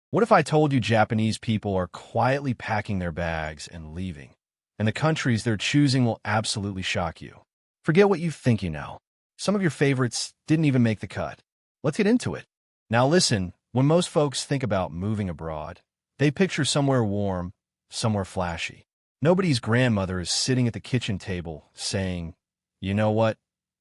What if I told you Japanese people are quietly packing their bags and leaving, and the countries they're choosing will absolutely shock you? Forget what you think you know. Some of your favorites didn't even make the cut. Let's get into it. Now listen, when most folks think about moving abroad, they picture somewhere warm, somewhere flashy. Nobody's grandmother is sitting at the kitchen table saying, you know what,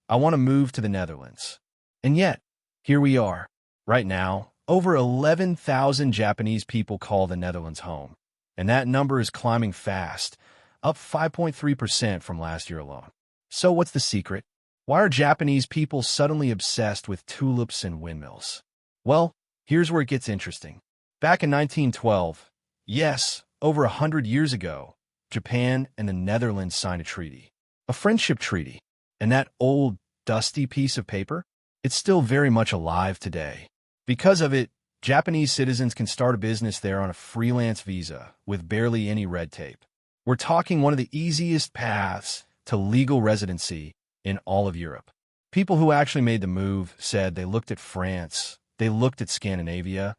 I want to move to the Netherlands. And yet, here we are. Right now, over 11,000 Japanese people call the Netherlands home. And that number is climbing fast, up 5.3% from last year alone. So what's the secret? Why are Japanese people suddenly obsessed with tulips and windmills? Well, here's where it gets interesting. Back in 1912, yes, over 100 years ago, Japan and the Netherlands signed a treaty, a friendship treaty. And that old, dusty piece of paper, it's still very much alive today. Because of it, Japanese citizens can start a business there on a freelance visa with barely any red tape. We're talking one of the easiest paths to legal residency in all of Europe. People who actually made the move said they looked at France, they looked at Scandinavia,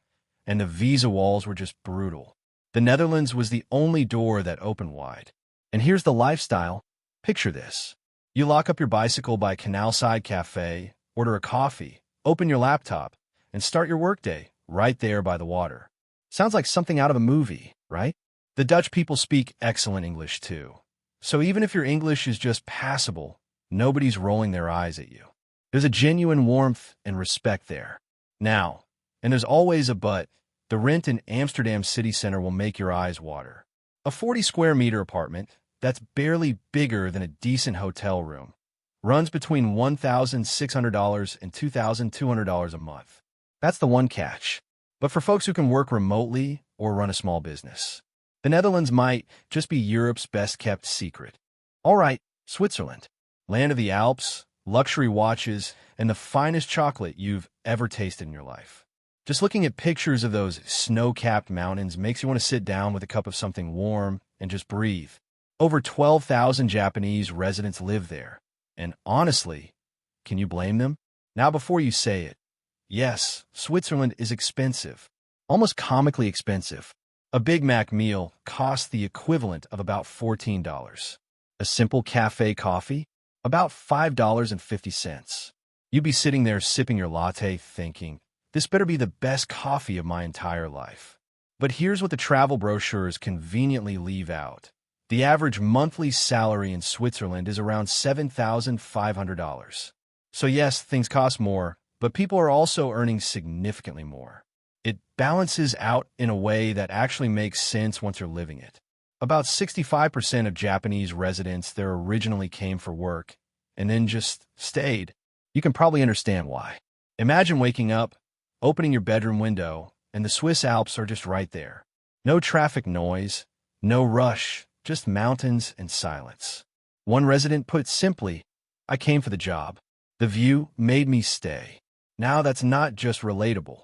and the visa walls were just brutal. The Netherlands was the only door that opened wide. And here's the lifestyle. Picture this. You lock up your bicycle by a canal-side cafe, order a coffee, open your laptop, and start your workday right there by the water. Sounds like something out of a movie, right? The Dutch people speak excellent English too. So even if your English is just passable, nobody's rolling their eyes at you. There's a genuine warmth and respect there. Now, and there's always a but, the rent in Amsterdam city center will make your eyes water. A 40 square meter apartment that's barely bigger than a decent hotel room runs between $1,600 and $2,200 a month. That's the one catch. But for folks who can work remotely or run a small business, the Netherlands might just be Europe's best-kept secret. All right, Switzerland, land of the Alps, luxury watches, and the finest chocolate you've ever tasted in your life. Just looking at pictures of those snow-capped mountains makes you want to sit down with a cup of something warm and just breathe. Over 12,000 Japanese residents live there. And honestly, can you blame them? Now before you say it, yes, Switzerland is expensive, almost comically expensive. A Big Mac meal costs the equivalent of about $14. A simple cafe coffee? About $5.50. You'd be sitting there sipping your latte thinking, this better be the best coffee of my entire life. But here's what the travel brochures conveniently leave out. The average monthly salary in Switzerland is around $7,500. So yes, things cost more, but people are also earning significantly more. It balances out in a way that actually makes sense once you're living it. About 65% of Japanese residents there originally came for work and then just stayed. You can probably understand why. Imagine waking up, opening your bedroom window, and the Swiss Alps are just right there. No traffic noise, no rush, just mountains and silence. One resident put it simply, I came for the job. The view made me stay. Now that's not just relatable.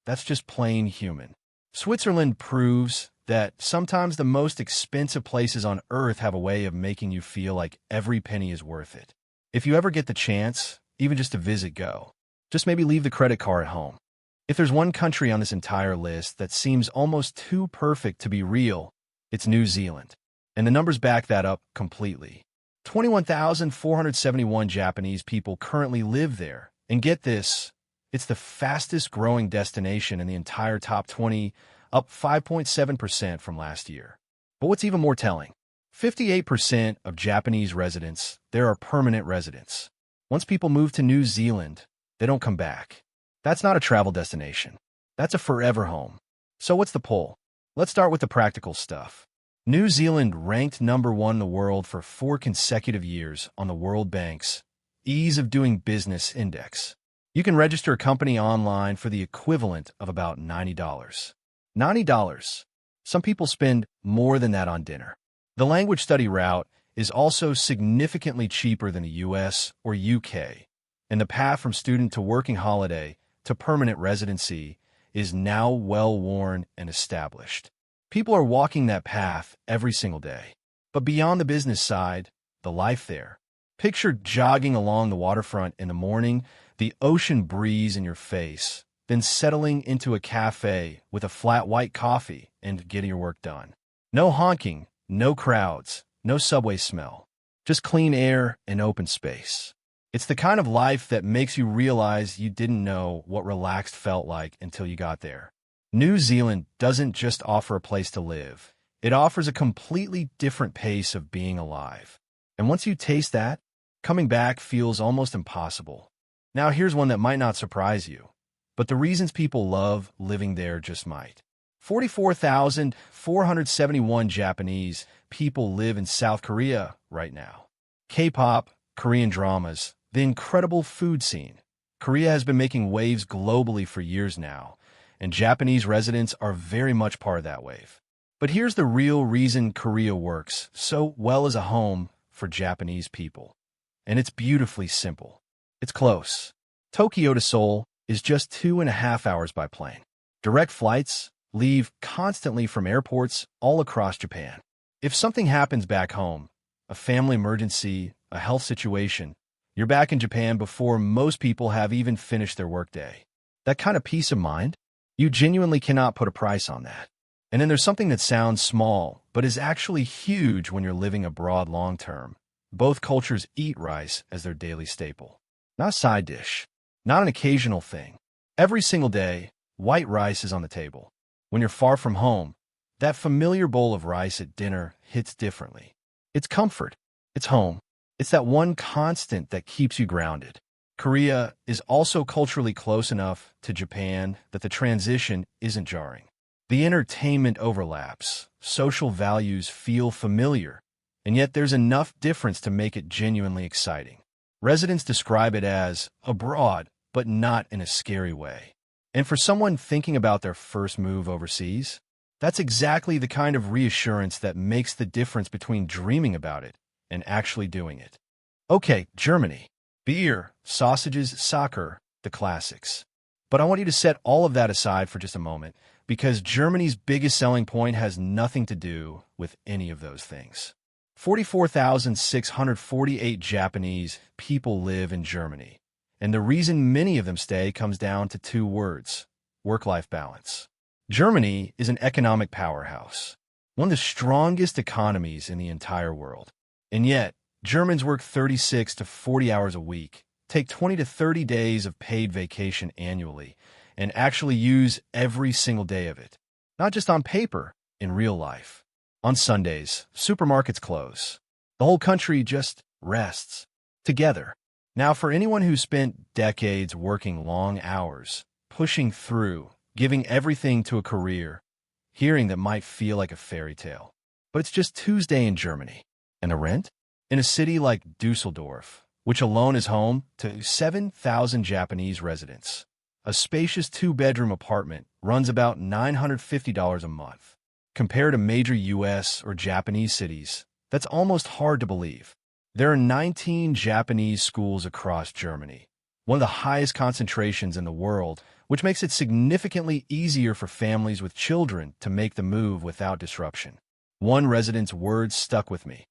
That's just plain human. Switzerland proves that sometimes the most expensive places on earth have a way of making you feel like every penny is worth it. If you ever get the chance, even just to visit, go. Just maybe leave the credit card at home. If there's one country on this entire list that seems almost too perfect to be real, it's New Zealand. And the numbers back that up completely. 21,471 Japanese people currently live there. And get this, it's the fastest growing destination in the entire top 20, up 5.7% from last year. But what's even more telling, 58% of Japanese residents there are permanent residents. Once people move to New Zealand, they don't come back. That's not a travel destination. That's a forever home. So what's the pull? Let's start with the practical stuff. New Zealand ranked #1 in the world for 4 consecutive years on the World Bank's Ease of Doing Business Index. You can register a company online for the equivalent of about $90. $90. Some people spend more than that on dinner. The language study route is also significantly cheaper than the US or UK, and the path from student to working holiday to permanent residency is now well-worn and established. People are walking that path every single day. But beyond the business side, the life there. Picture jogging along the waterfront in the morning, the ocean breeze in your face, than settling into a cafe with a flat white coffee and getting your work done. No honking, no crowds, no subway smell, just clean air and open space. It's the kind of life that makes you realize you didn't know what relaxed felt like until you got there. New Zealand doesn't just offer a place to live. It offers a completely different pace of being alive. And once you taste that, coming back feels almost impossible. Now here's one that might not surprise you, but the reasons people love living there just might. 44,471 Japanese people live in South Korea right now. K-pop, Korean dramas, the incredible food scene. Korea has been making waves globally for years now, and Japanese residents are very much part of that wave. But here's the real reason Korea works so well as a home for Japanese people. And it's beautifully simple. It's close. Tokyo to Seoul is just 2.5 hours by plane. Direct flights leave constantly from airports all across Japan. If something happens back home, a family emergency, a health situation, you're back in Japan before most people have even finished their workday. That kind of peace of mind, you genuinely cannot put a price on that. And then there's something that sounds small, but is actually huge when you're living abroad long term. Both cultures eat rice as their daily staple. Not a side dish, not an occasional thing. Every single day, white rice is on the table. When you're far from home, that familiar bowl of rice at dinner hits differently. It's comfort. It's home. It's that one constant that keeps you grounded. Korea is also culturally close enough to Japan that the transition isn't jarring. The entertainment overlaps, social values feel familiar, and yet there's enough difference to make it genuinely exciting. Residents describe it as abroad, but not in a scary way. And for someone thinking about their first move overseas, that's exactly the kind of reassurance that makes the difference between dreaming about it and actually doing it. Okay, Germany. Beer, sausages, soccer, the classics. But I want you to set all of that aside for just a moment, because Germany's biggest selling point has nothing to do with any of those things. 44,648 Japanese people live in Germany, and the reason many of them stay comes down to two words: work-life balance. Germany is an economic powerhouse, one of the strongest economies in the entire world. And yet, Germans work 36 to 40 hours a week, take 20 to 30 days of paid vacation annually, and actually use every single day of it. Not just on paper, in real life. On Sundays, supermarkets close. The whole country just rests. Together. Now, for anyone who spent decades working long hours, pushing through, giving everything to a career, hearing that might feel like a fairy tale. But it's just Tuesday in Germany. And the rent? In a city like Dusseldorf, which alone is home to 7,000 Japanese residents, a spacious 2-bedroom apartment runs about $950 a month. Compared to major U.S. or Japanese cities, that's almost hard to believe. There are 19 Japanese schools across Germany, one of the highest concentrations in the world, which makes it significantly easier for families with children to make the move without disruption. One resident's words stuck with me.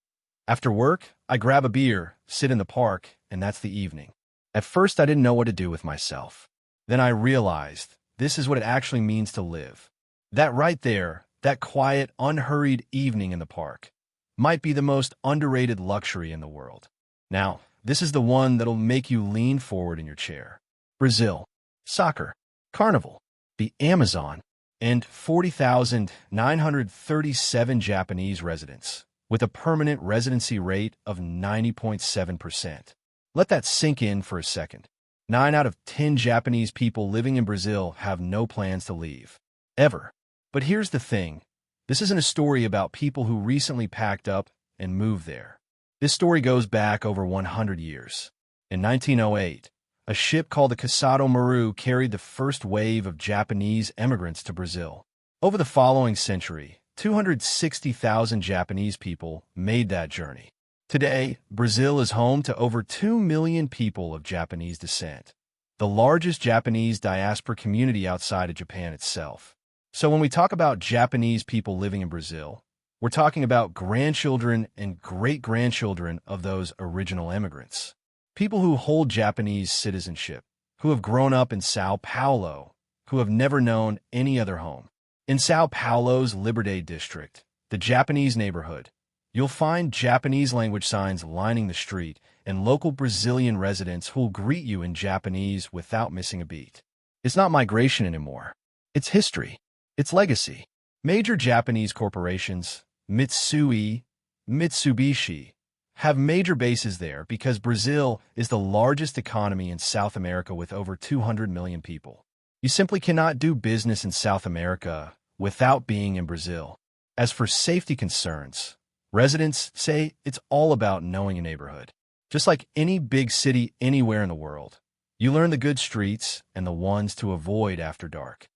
After work, I grab a beer, sit in the park, and that's the evening. At first, I didn't know what to do with myself. Then I realized this is what it actually means to live. That right there, that quiet, unhurried evening in the park, might be the most underrated luxury in the world. Now, this is the one that'll make you lean forward in your chair. Brazil, soccer, carnival, the Amazon, and 40,937 Japanese residents, with a permanent residency rate of 90.7%. Let that sink in for a second. 9 out of 10 Japanese people living in Brazil have no plans to leave. Ever. But here's the thing. This isn't a story about people who recently packed up and moved there. This story goes back over 100 years. In 1908, a ship called the Casado Maru carried the first wave of Japanese immigrants to Brazil. Over the following century, 260,000 Japanese people made that journey. Today, Brazil is home to over 2 million people of Japanese descent, the largest Japanese diaspora community outside of Japan itself. So when we talk about Japanese people living in Brazil, we're talking about grandchildren and great-grandchildren of those original immigrants. People who hold Japanese citizenship, who have grown up in Sao Paulo, who have never known any other home. In Sao Paulo's Liberdade district, the Japanese neighborhood, you'll find Japanese language signs lining the street and local Brazilian residents who'll greet you in Japanese without missing a beat. It's not migration anymore. It's history. It's legacy. Major Japanese corporations, Mitsui, Mitsubishi, have major bases there because Brazil is the largest economy in South America with over 200 million people. You simply cannot do business in South America without being in Brazil. As for safety concerns, residents say it's all about knowing a neighborhood. Just like any big city anywhere in the world, you learn the good streets and the ones to avoid after dark.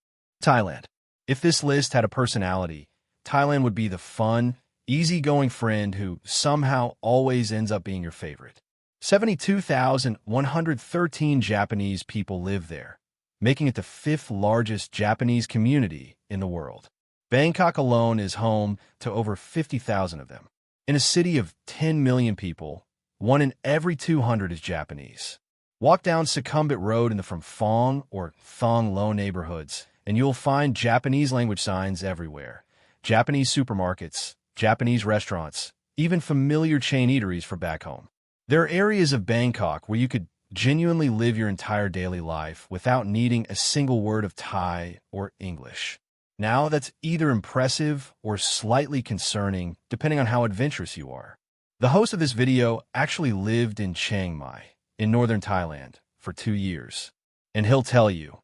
Thailand. If this list had a personality, Thailand would be the fun, easygoing friend who somehow always ends up being your favorite. 72,113 Japanese people live there, making it the fifth largest Japanese community in the world. Bangkok alone is home to over 50,000 of them. In a city of 10 million people, 1 in every 200 is Japanese. Walk down Sukhumvit Road in the Phrampong or Thong Lo neighborhoods, and you'll find Japanese language signs everywhere. Japanese supermarkets, Japanese restaurants, even familiar chain eateries for back home. There are areas of Bangkok where you could genuinely live your entire daily life without needing a single word of Thai or English. Now that's either impressive or slightly concerning, depending on how adventurous you are. The host of this video actually lived in Chiang Mai, in northern Thailand, for 2 years. And he'll tell you,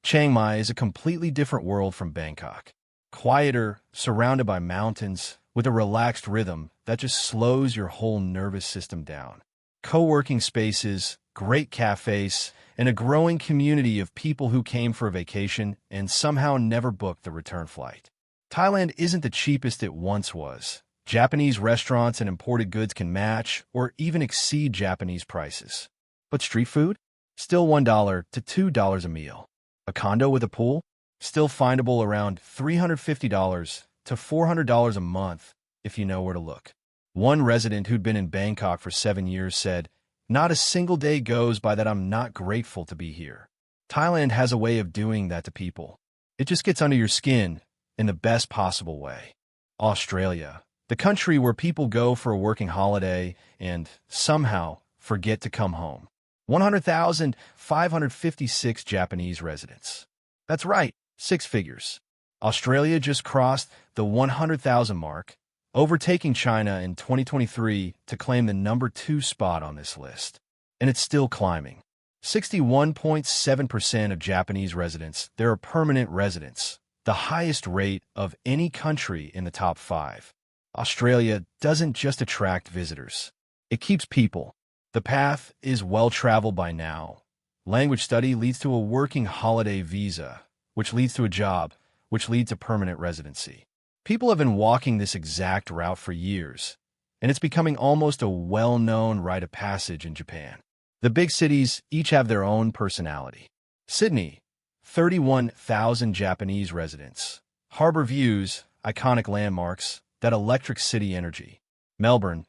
Chiang Mai is a completely different world from Bangkok. Quieter, surrounded by mountains, with a relaxed rhythm that just slows your whole nervous system down. Co-working spaces, great cafes, and a growing community of people who came for a vacation and somehow never booked the return flight. Thailand isn't the cheapest it once was. Japanese restaurants and imported goods can match or even exceed Japanese prices. But street food? Still $1 to $2 a meal. A condo with a pool? Still findable around $350 to $400 a month if you know where to look. One resident who'd been in Bangkok for 7 years said, "Not a single day goes by that I'm not grateful to be here." Thailand has a way of doing that to people. It just gets under your skin in the best possible way. Australia, the country where people go for a working holiday and somehow forget to come home. 100,556 Japanese residents. That's right, 6 figures. Australia just crossed the 100,000 mark, overtaking China in 2023 to claim the number 2 spot on this list. And it's still climbing. 61.7% of Japanese residents, they are permanent residents, the highest rate of any country in the top 5. Australia doesn't just attract visitors. It keeps people. The path is well-traveled by now. Language study leads to a working holiday visa, which leads to a job, which leads to permanent residency. People have been walking this exact route for years, and it's becoming almost a well-known rite of passage in Japan. The big cities each have their own personality. Sydney, 31,000 Japanese residents. Harbor views, iconic landmarks, that electric city energy. Melbourne,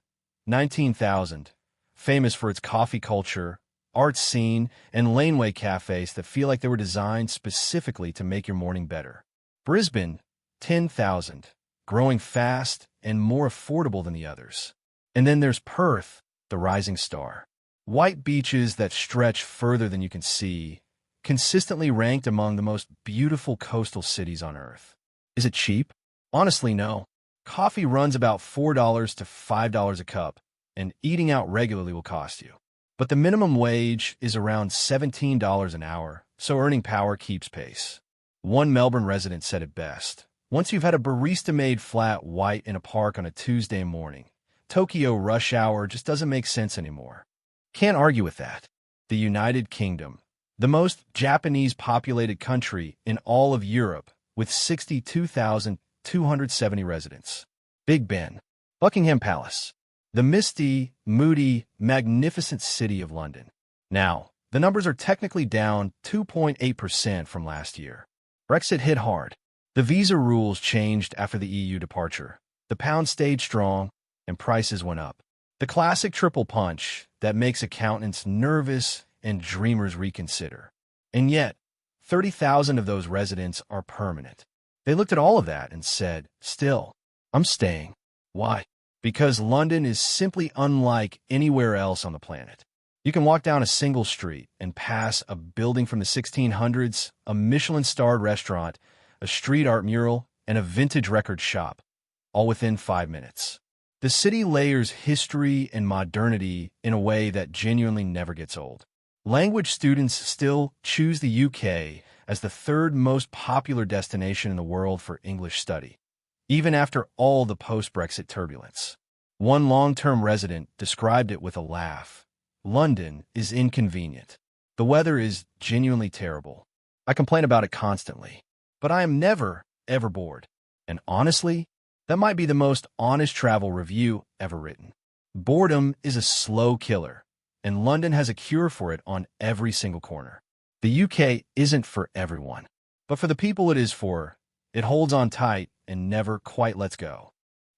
19,000. Famous for its coffee culture, art scene, and laneway cafes that feel like they were designed specifically to make your morning better. Brisbane, 10,000, growing fast and more affordable than the others. And then there's Perth, the rising star. White beaches that stretch further than you can see, consistently ranked among the most beautiful coastal cities on Earth. Is it cheap? Honestly, no. Coffee runs about $4 to $5 a cup, and eating out regularly will cost you. But the minimum wage is around $17 an hour, so earning power keeps pace. One Melbourne resident said it best. Once you've had a barista-made flat white in a park on a Tuesday morning, Tokyo rush hour just doesn't make sense anymore. Can't argue with that. The United Kingdom, the most Japanese-populated country in all of Europe, with 62,270 residents. Big Ben, Buckingham Palace, the misty, moody, magnificent city of London. Now, the numbers are technically down 2.8% from last year. Brexit hit hard. The visa rules changed after the EU departure. The pound stayed strong, and prices went up. The classic triple punch that makes accountants nervous and dreamers reconsider. And yet, 30,000 of those residents are permanent. They looked at all of that and said, still, I'm staying. Why? Because London is simply unlike anywhere else on the planet. You can walk down a single street and pass a building from the 1600s, a Michelin-starred restaurant, a street art mural, and a vintage record shop, all within 5 minutes. The city layers history and modernity in a way that genuinely never gets old. Language students still choose the UK as the third most popular destination in the world for English study, even after all the post-Brexit turbulence. One long-term resident described it with a laugh. London is inconvenient. The weather is genuinely terrible. I complain about it constantly, but I am never, ever bored. And honestly, that might be the most honest travel review ever written. Boredom is a slow killer, and London has a cure for it on every single corner. The UK isn't for everyone, but for the people it is for, it holds on tight and never quite lets go.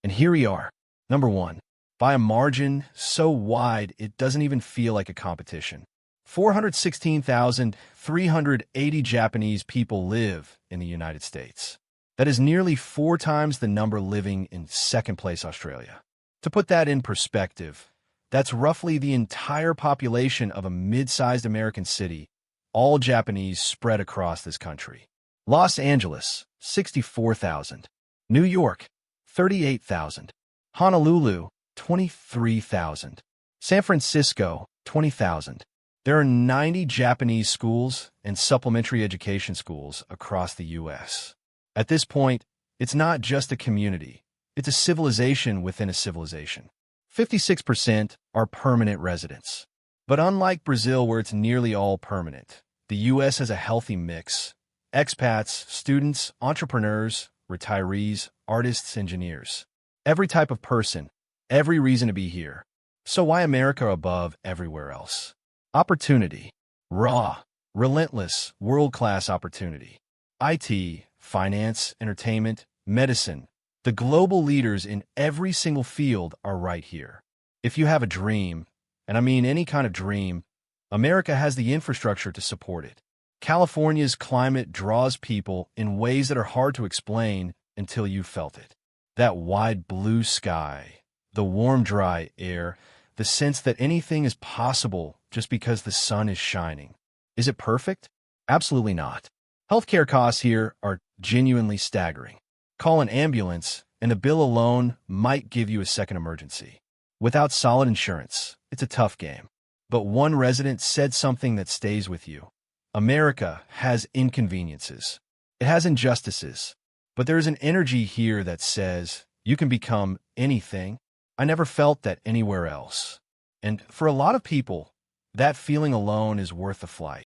And here we are. Number 1. By a margin so wide it doesn't even feel like a competition. 416,380 Japanese people live in the United States. That is nearly 4 times the number living in second-place Australia. To put that in perspective, that's roughly the entire population of a mid-sized American city, all Japanese spread across this country. Los Angeles, 64,000. New York, 38,000. Honolulu, 23,000. San Francisco, 20,000. There are 90 Japanese schools and supplementary education schools across the U.S. At this point, it's not just a community. It's a civilization within a civilization. 56% are permanent residents. But unlike Brazil, where it's nearly all permanent, the U.S. has a healthy mix. Expats, students, entrepreneurs, retirees, artists, engineers. Every type of person, every reason to be here. So why America above everywhere else? Opportunity. Raw, relentless, world-class opportunity. IT, finance, entertainment, medicine. The global leaders in every single field are right here. If you have a dream, and I mean any kind of dream, America has the infrastructure to support it. California's climate draws people in ways that are hard to explain until you've felt it. That wide blue sky, the warm, dry air, the sense that anything is possible just because the sun is shining. Is it perfect? Absolutely not. Healthcare costs here are genuinely staggering. Call an ambulance, and a bill alone might give you a second emergency. Without solid insurance, it's a tough game. But one resident said something that stays with you. America has inconveniences. It has injustices. But there is an energy here that says you can become anything. I never felt that anywhere else. And for a lot of people, that feeling alone is worth the flight.